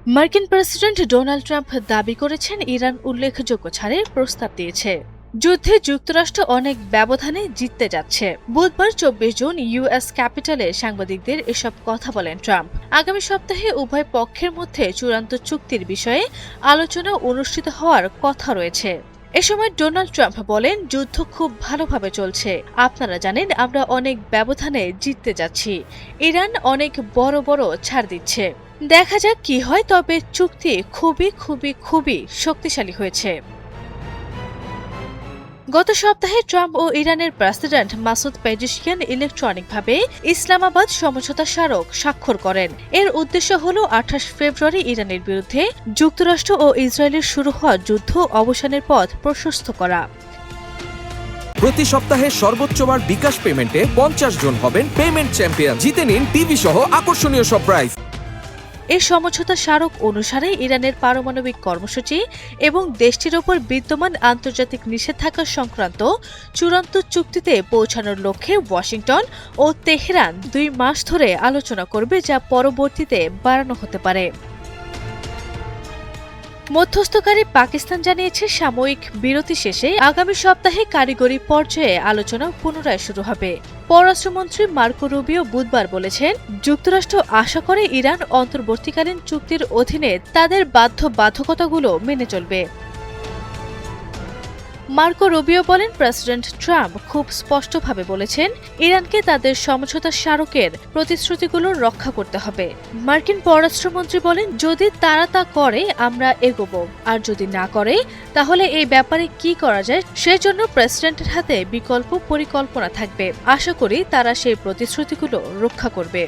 মার্কিন president Donald Trump দাবি করেছেন ইরান উল্লেখযোগ্য ছাড়ের প্রস্তাব দিয়েছে। যুদ্ধে যুক্তরাষ্ট্র অনেক ব্যবধানে জিততে যাচ্ছে। বুধবার ২৪ জুন ইউএস ক্যাপিটালে সাংবাদিকদের এসব কথা বলেন ট্রাম্প। আগামী সপ্তাহে উভয় পক্ষের মধ্যে চূড়ান্ত চুক্তির বিষয়ে আলোচনা অনুষ্ঠিত হওয়ার কথা রয়েছে। এ সময় ডোনাল্ড ট্রাম্প বলেন, যুদ্ধ খুব ভালোভাবে চলছে। আপনারা জানেন আমরা অনেক ব্যবধানে জিততে যাচ্ছি। ইরান অনেক বড় বড় ছাড় দিচ্ছে। দেখা যাক কি হয়, তবে চুক্তি খুবই শক্তিশালী হয়েছে। গত সপ্তাহে ট্রাম্প ও ইরানের প্রেসিডেন্ট মাসুদ পেজিশকিয়ান ইলেকট্রনিকভাবে ইসলামাবাদ সমঝোতা স্মারক স্বাক্ষর করেন। এর উদ্দেশ্য হল ২৮ ফেব্রুয়ারি ইরানের বিরুদ্ধে যুক্তরাষ্ট্র ও ইসরায়েলের শুরু হওয়া যুদ্ধ অবসানের পথ প্রশস্ত করা। প্রতি সপ্তাহে সর্বোচ্চবার বিকাশ পেমেন্টে ৫০ জন হবেন পেমেন্ট চ্যাম্পিয়ন। জিতে নিন টিভি সহ আকর্ষণীয় সব প্রাইজ। এই সমঝোতা স্মারক অনুসারে ইরানের পারমাণবিক কর্মসূচি এবং দেশটির ওপর বিদ্যমান আন্তর্জাতিক নিষেধাজ্ঞা সংক্রান্ত চূড়ান্ত চুক্তিতে পৌঁছানোর লক্ষ্যে ওয়াশিংটন ও তেহরান ২ মাস ধরে আলোচনা করবে, যা পরবর্তীতে বাড়ানো হতে পারে। মধ্যস্থকারী পাকিস্তান জানিয়েছে, সাময়িক বিরতি শেষে আগামী সপ্তাহে কারিগরি পর্যায়ে আলোচনা পুনরায় শুরু হবে। পররাষ্ট্রমন্ত্রী মার্কো রুবিও বুধবার বলেছেন, যুক্তরাষ্ট্র আশা করে ইরান অন্তর্বর্তীকালীন চুক্তির অধীনে তাদের বাধ্যবাধকতাগুলো মেনে চলবে। মার্কো রুবিও বলেন, প্রেসিডেন্ট ট্রাম্প খুব স্পষ্টভাবে বলেছেন, ইরানকে তাদের সমঝোতা স্মারকের প্রতিশ্রুতিগুলো রক্ষা করতে হবে। মার্কিন পররাষ্ট্রমন্ত্রী বলেন, যদি তারা তা করে আমরা এগোবো, আর যদি না করে তাহলে এই ব্যাপারে কি করা যায় সেজন্য প্রেসিডেন্টের হাতে বিকল্প পরিকল্পনা থাকবে। আশা করি তারা সেই প্রতিশ্রুতিগুলো রক্ষা করবে।